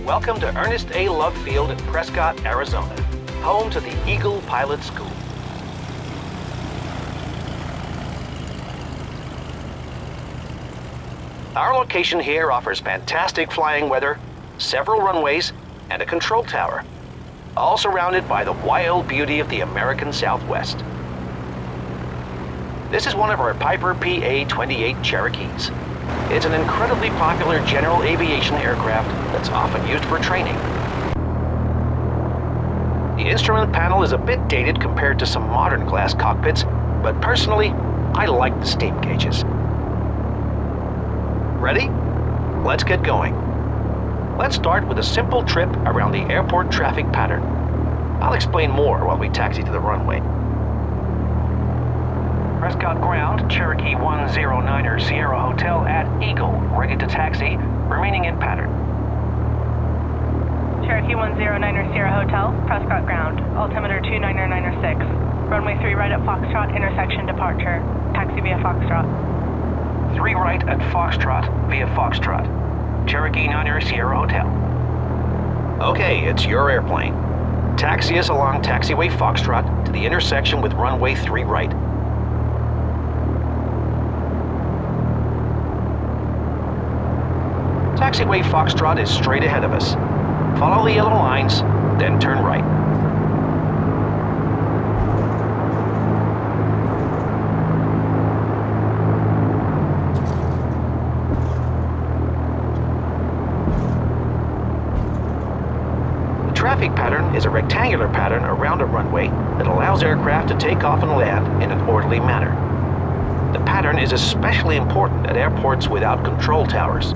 Welcome to Ernest A. Love Field in Prescott, Arizona, home to the Eagle Pilot School. Our location here offers fantastic flying weather, several runways, and a control tower, all surrounded by the wild beauty of the American Southwest. This is one of our Piper PA-28 Cherokees. It's an incredibly popular general aviation aircraft that's often used for training. The instrument panel is a bit dated compared to some modern glass cockpits, but personally, I like the steam gauges. Ready? Let's get going. Let's start with a simple trip around the airport traffic pattern. I'll explain more while we taxi to the runway. Prescott ground, Cherokee 109er Sierra Hotel at Eagle, ready to taxi, remaining in pattern. Cherokee 109er Sierra Hotel, Prescott ground, altimeter 29906, runway 3 right at Foxtrot, intersection departure, taxi via Foxtrot. 3 right at Foxtrot via Foxtrot. Cherokee 9er Sierra Hotel. Okay, it's your airplane. Taxi us along taxiway Foxtrot to the intersection with runway 3 right. Taxiway Foxtrot is straight ahead of us. Follow the yellow lines, then turn right. The traffic pattern is a rectangular pattern around a runway that allows aircraft to take off and land in an orderly manner. The pattern is especially important at airports without control towers.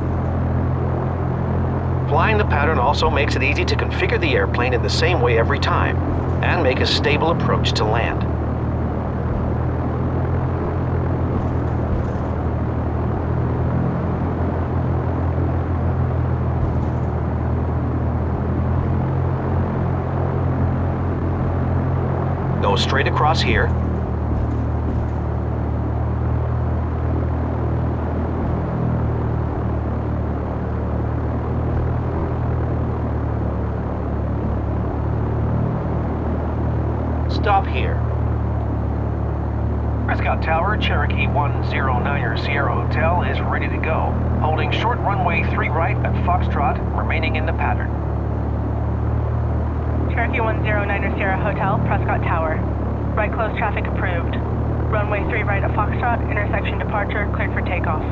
Flying the pattern also makes it easy to configure the airplane in the same way every time and make a stable approach to land. Go straight across here. Stop here. Prescott Tower, Cherokee 109er Sierra Hotel is ready to go, holding short runway 3 right at Foxtrot, remaining in the pattern. Cherokee 109er Sierra Hotel, Prescott Tower, right close traffic approved. Runway 3 right at Foxtrot, intersection departure, cleared for takeoff.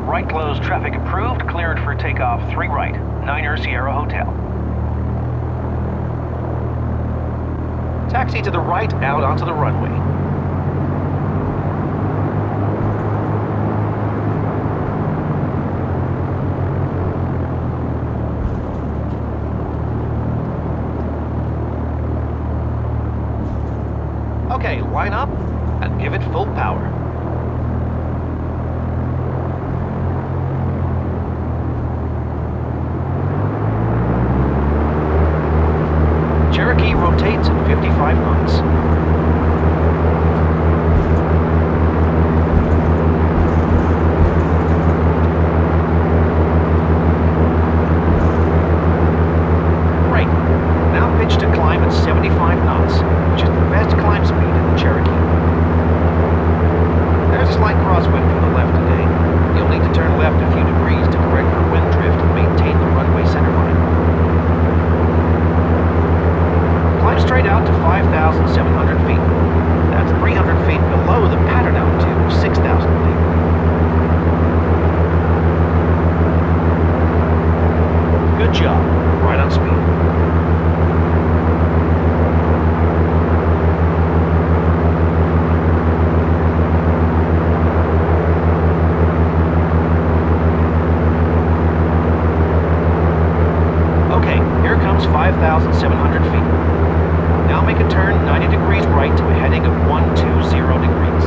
Right close traffic approved, cleared for takeoff 3 right, 9er Sierra Hotel. Taxi to the right out onto the runway. Okay, line up and give it full power. Cherokee rotates at 55 knots. Great. Now pitch to climb at 75 knots, which is the best climb speed in the Cherokee. There's a slight crosswind from the left today. You'll need to turn left a few degrees to correct for wind drift and maintain the runway center line. Climb straight out to 5,700 feet. That's 300 feet below the pattern altitude of 6,000 feet. Good job. Right on speed. Okay, here comes 5,700 feet. Now make a turn 90 degrees right to a heading of 120 degrees.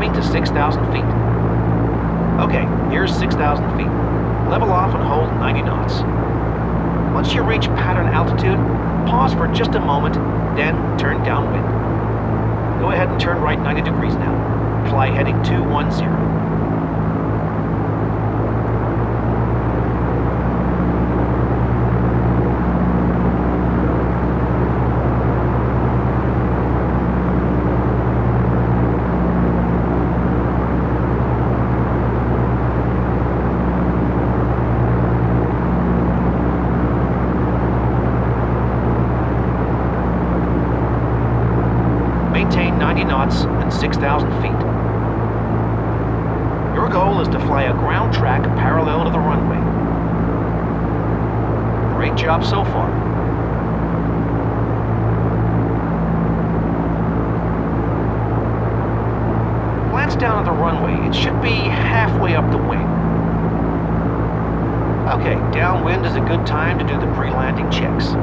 climbing to 6,000 feet. Okay, here's 6,000 feet. Level off and hold 90 knots. Once you reach pattern altitude, pause for just a moment, then turn downwind. Go ahead and turn right 90 degrees now. Fly heading 210. Maintain 90 knots and 6,000 feet. Your goal is to fly a ground track parallel to the runway. Great job so far. Glance down at the runway. It should be halfway up the wing. Okay, downwind is a good time to do the pre-landing checks.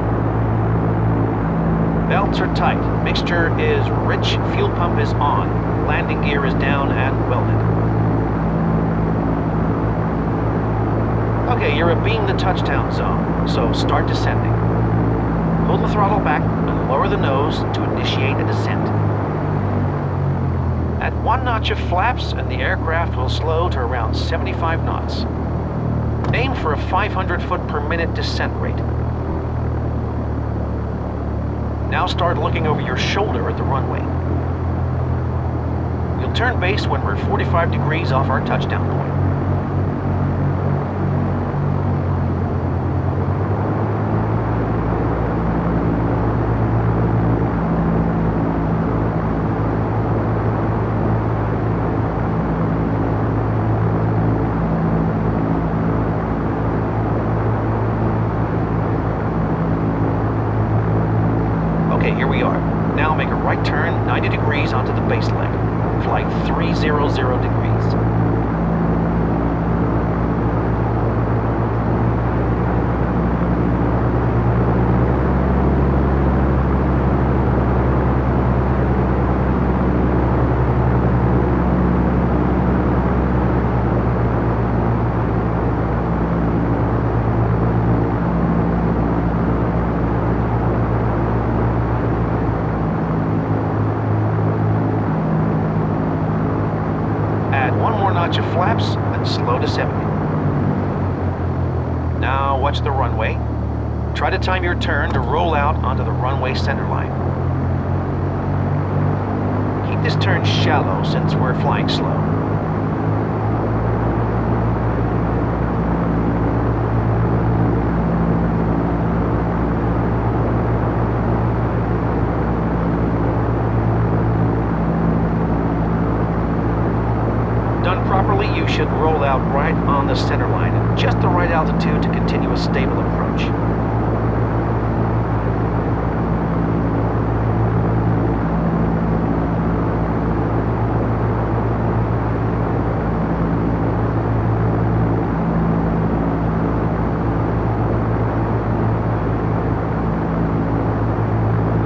Belts are tight, mixture is rich, fuel pump is on, landing gear is down and welded. Okay, you're abeam the touchdown zone, so start descending. Pull the throttle back and lower the nose to initiate a descent. Add 1 notch of flaps and the aircraft will slow to around 75 knots. Aim for a 500 foot per minute descent rate. Now start looking over your shoulder at the runway. We'll turn base when we're 45 degrees off our touchdown point. Okay, here we are. Now make a right turn 90 degrees onto the base leg. Flight 300 degrees. Add 1 more notch of flaps and slow to 70. Now watch the runway. Try to time your turn to roll out onto the runway center line. Keep this turn shallow since we're flying slow. Done properly, you should roll out right on the center line at just the right altitude to continue a stable approach.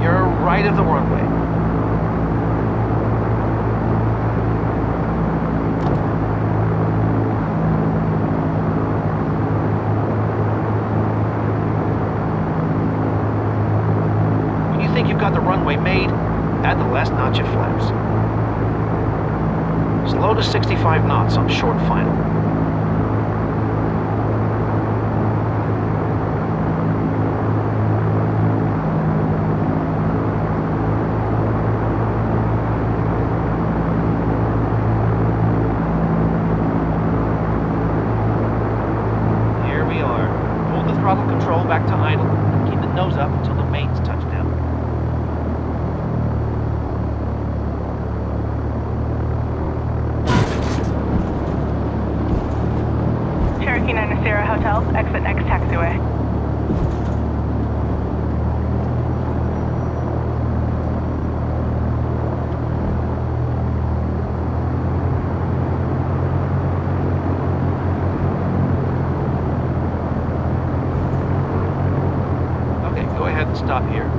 You're right of the runway. Think you've got the runway made, add the last notch of flaps. Slow to 65 knots on short final. Here we are. Hold the throttle control back to idle and keep the nose up until the mains touch down. Cherokee 90 Hotel, exit next taxiway. Okay, go ahead and stop here.